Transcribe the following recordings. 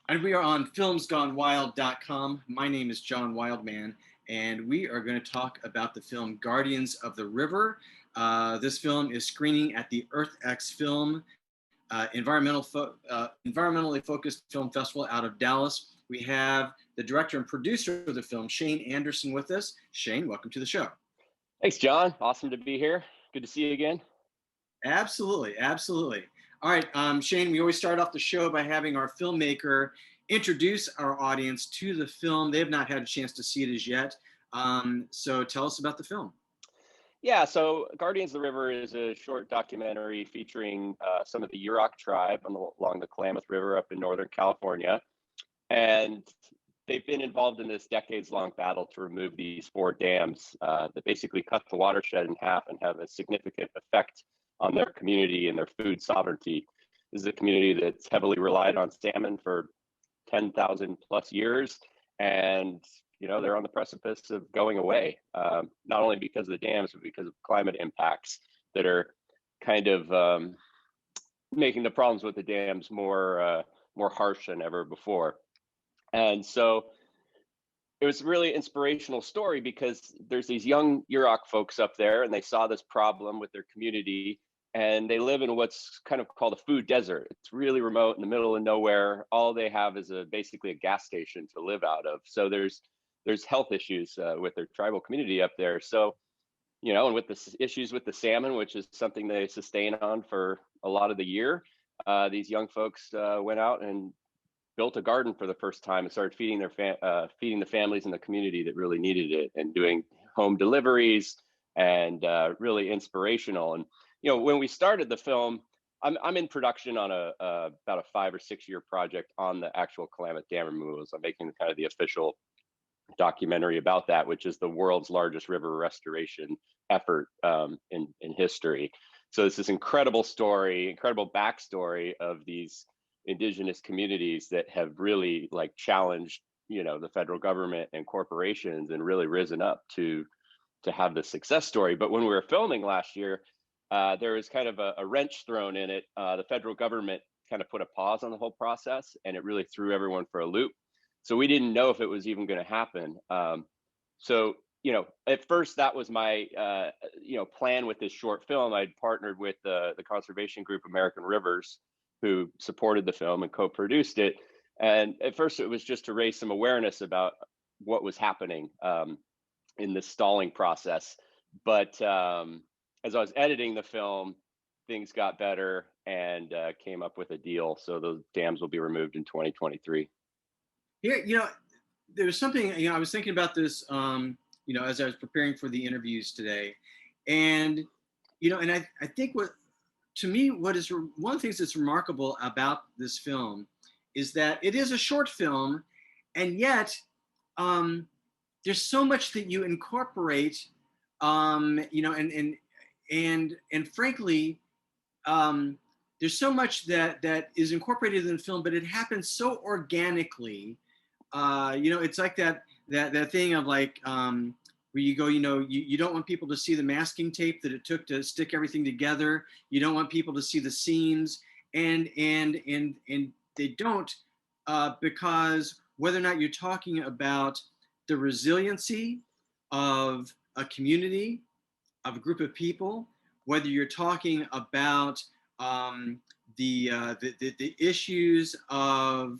And we are on filmsgonewild.com. My name is John Wildman, and we are going to talk about the film Guardians of the River. This film is screening at the EarthxFilm environmentally focused film festival out of Dallas. We have the director and producer of the film, Shane Anderson, with us. Shane, welcome to the show. Thanks, John. Awesome to be here. Good to see you again. Absolutely, absolutely. All right, Shane, we always start off the show by having our filmmaker introduce our audience to the film. They have not had a chance to see it as yet. So tell us about the film. Yeah, so Guardians of the River is a short documentary featuring some of the Yurok tribe along the Klamath River up in Northern California. And they've been involved in this decades-long battle to remove these four dams that basically cut the watershed in half and have a significant effect on their community and their food sovereignty. This is a community that's heavily relied on salmon for 10,000 plus years. And they're on the precipice of going away, not only because of the dams, but because of climate impacts that are kind of making the problems with the dams more harsh than ever before. And so it was a really inspirational story because there's these young Yurok folks up there, and they saw this problem with their community, and they live in what's kind of called a food desert. It's really remote in the middle of nowhere. All they have is basically a gas station to live out of. So there's health issues with their tribal community up there. So, and with the issues with the salmon, which is something they sustain on for a lot of the year, these young folks went out and built a garden for the first time and started feeding the families in the community that really needed it, and doing home deliveries, and really inspirational. And when we started the film, I'm in production on about a 5 or 6 year project on the actual Klamath Dam removals. I'm making kind of the official documentary about that, which is the world's largest river restoration effort in history. So it's this incredible story, incredible backstory of these indigenous communities that have really challenged, the federal government and corporations, and really risen up to have this success story. But when we were filming last year, there was kind of a wrench thrown in it. The federal government kind of put a pause on the whole process, and it really threw everyone for a loop. So we didn't know if it was even going to happen. So, at first that was my, plan with this short film. I'd partnered with the conservation group American Rivers, who supported the film and co-produced it. And at first it was just to raise some awareness about what was happening in this stalling process. But as I was editing the film, things got better and came up with a deal. So those dams will be removed in 2023. Yeah, there's something, I was thinking about this, as I was preparing for the interviews today. And, and I think to me, what is one of the things that's remarkable about this film is that it is a short film, and yet there's so much that you incorporate, and frankly, there's so much that is incorporated in the film, but it happens so organically. It's like that thing of where you go, you don't want people to see the masking tape that it took to stick everything together. You don't want people to see the seams, and they don't, because whether or not you're talking about the resiliency of a community, of a group of people, whether you're talking about the issues of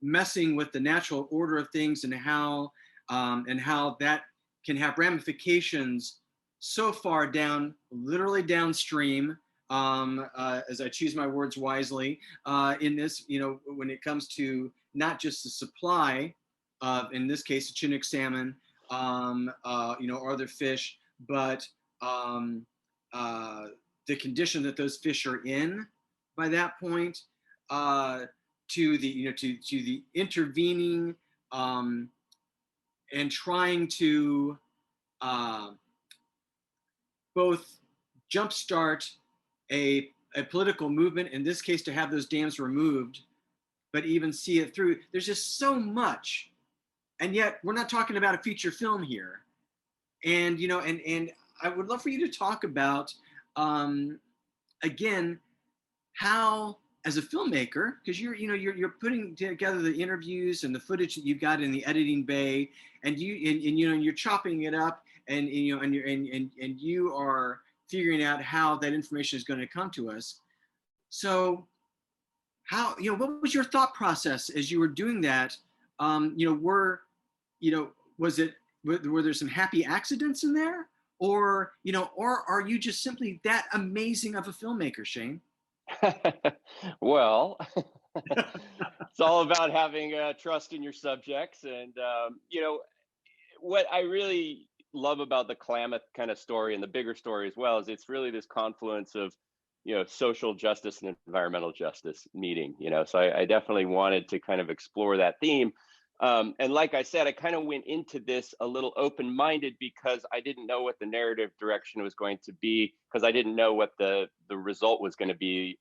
messing with the natural order of things, and how that can have ramifications so far down, literally downstream, as I choose my words wisely, in this, when it comes to not just the supply of, in this case, Chinook salmon, or other fish, but the condition that those fish are in by that point, to the intervening, and trying to both jumpstart a political movement, in this case to have those dams removed, but even see it through. There's just so much, and yet we're not talking about a feature film here. And and I would love for you to talk about again how as a filmmaker, because you're putting together the interviews and the footage that you've got in the editing bay, and you're chopping it up, and you are figuring out how that information is going to come to us. So how, what was your thought process as you were doing that? Was it, were there some happy accidents in there, or or are you just simply that amazing of a filmmaker, Shane? Well, it's all about having trust in your subjects, and what I really love about the Klamath kind of story and the bigger story as well is it's really this confluence of social justice and environmental justice meeting. So I definitely wanted to kind of explore that theme. And like I said, I kind of went into this a little open-minded because I didn't know what the narrative direction was going to be, because I didn't know what the result was going to be.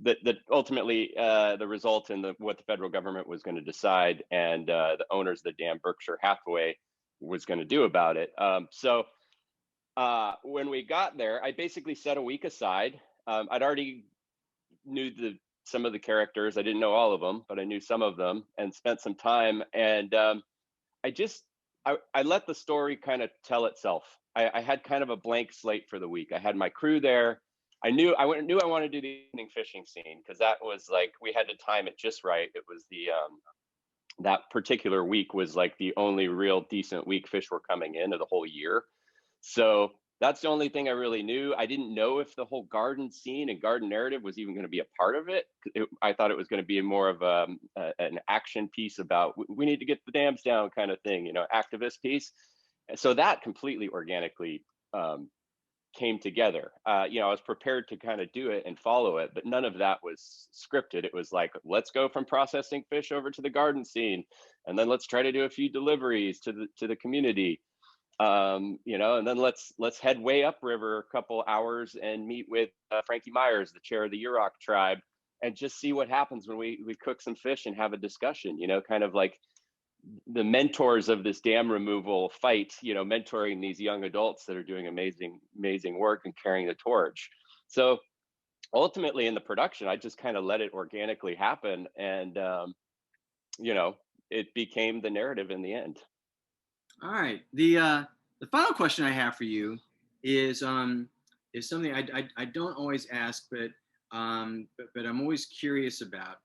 That ultimately the result in what the federal government was going to decide, and the owners of the dam, Berkshire Hathaway, was going to do about it. So when we got there, I basically set a week aside. I'd already knew some of the characters. I didn't know all of them, but I knew some of them, and spent some time. And I let the story kind of tell itself. I had kind of a blank slate for the week. I had my crew there. I knew I wanted to do the evening fishing scene, because that was like, we had to time it just right. It was that particular week was like the only real decent week fish were coming in of the whole year. So that's the only thing I really knew. I didn't know if the whole garden scene and garden narrative was even going to be a part of it. I thought it was going to be more of an action piece about we need to get the dams down kind of thing, activist piece. So that completely organically came together. I was prepared to kind of do it and follow it, but none of that was scripted. It was like, let's go from processing fish over to the garden scene, and then let's try to do a few deliveries to the community. And then let's head way upriver a couple hours and meet with Frankie Myers, the chair of the Yurok tribe, and just see what happens when we cook some fish and have a discussion. Kind of like the mentors of this dam removal fight, mentoring these young adults that are doing amazing work and carrying the torch. So ultimately in the production, I just kind of let it organically happen, and it became the narrative in the end. All right. The final question I have for you is something I don't always ask, but I'm always curious about,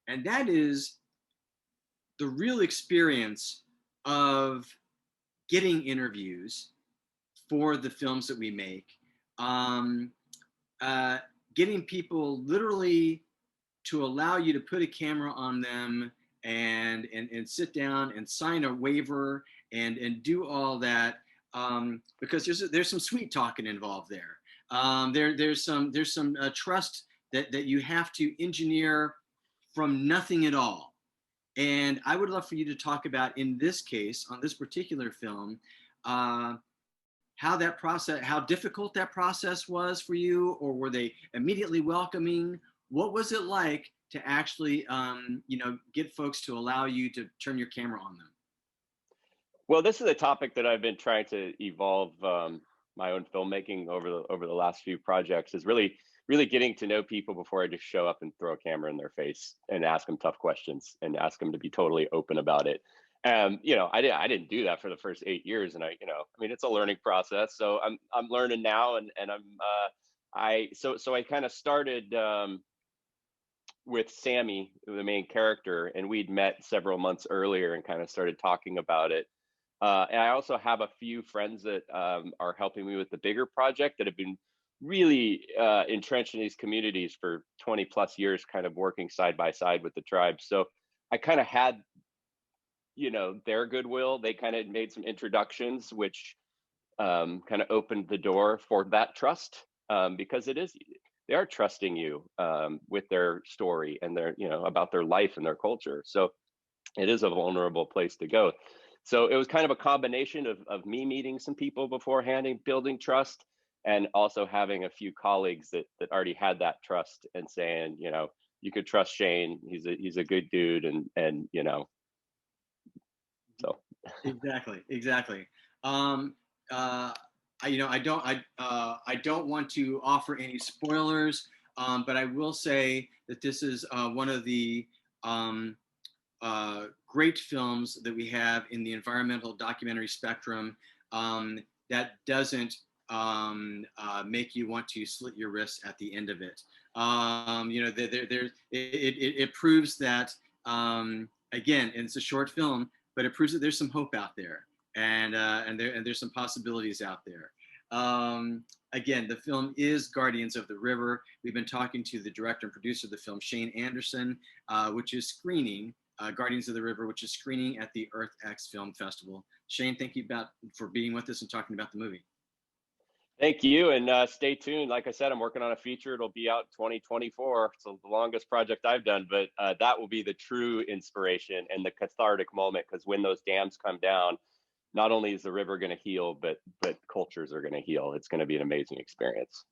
and that is the real experience of getting interviews for the films that we make. Um, Getting people literally to allow you to put a camera on them and sit down and sign a waiver and do all that, because there's some sweet talking involved there. There's some trust that you have to engineer from nothing at all. And I would love for you to talk about, in this case, on this particular film, how that process, how difficult that process was for you, or were they immediately welcoming? What was it like to actually, get folks to allow you to turn your camera on them? Well, this is a topic that I've been trying to evolve my own filmmaking over the last few projects, is really getting to know people before I just show up and throw a camera in their face and ask them tough questions and ask them to be totally open about it. I didn't do that for the first 8 years, and it's a learning process. So I'm learning now, and I kind of started with Sammy, the main character, and we'd met several months earlier and kind of started talking about it. And I also have a few friends that are helping me with the bigger project that have been really entrenched in these communities for 20 plus years, kind of working side by side with the tribe. So I kind of had, their goodwill. They kind of made some introductions, which kind of opened the door for that trust, because they are trusting you with their story and their, about their life and their culture. So it is a vulnerable place to go. So it was kind of a combination of me meeting some people beforehand and building trust, and also having a few colleagues that already had that trust and saying, you could trust Shane. He's a good dude, and so. Exactly. I don't want to offer any spoilers But I will say that this is one of the um, great films that we have in the environmental documentary spectrum that doesn't make you want to slit your wrists at the end of it. It proves that, again, and it's a short film, but it proves that there's some hope out there, and there's some possibilities out there. Again, the film is Guardians of the River. We've been talking to the director and producer of the film, Shane Anderson, which is screening Guardians of the River, which is screening at the EarthxFilm Festival. Shane, thank you for being with us and talking about the movie. Thank you, and stay tuned. Like I said, I'm working on a feature. It'll be out 2024. It's the longest project I've done, but that will be the true inspiration and the cathartic moment, because when those dams come down, not only is the river going to heal, but cultures are going to heal. It's going to be an amazing experience.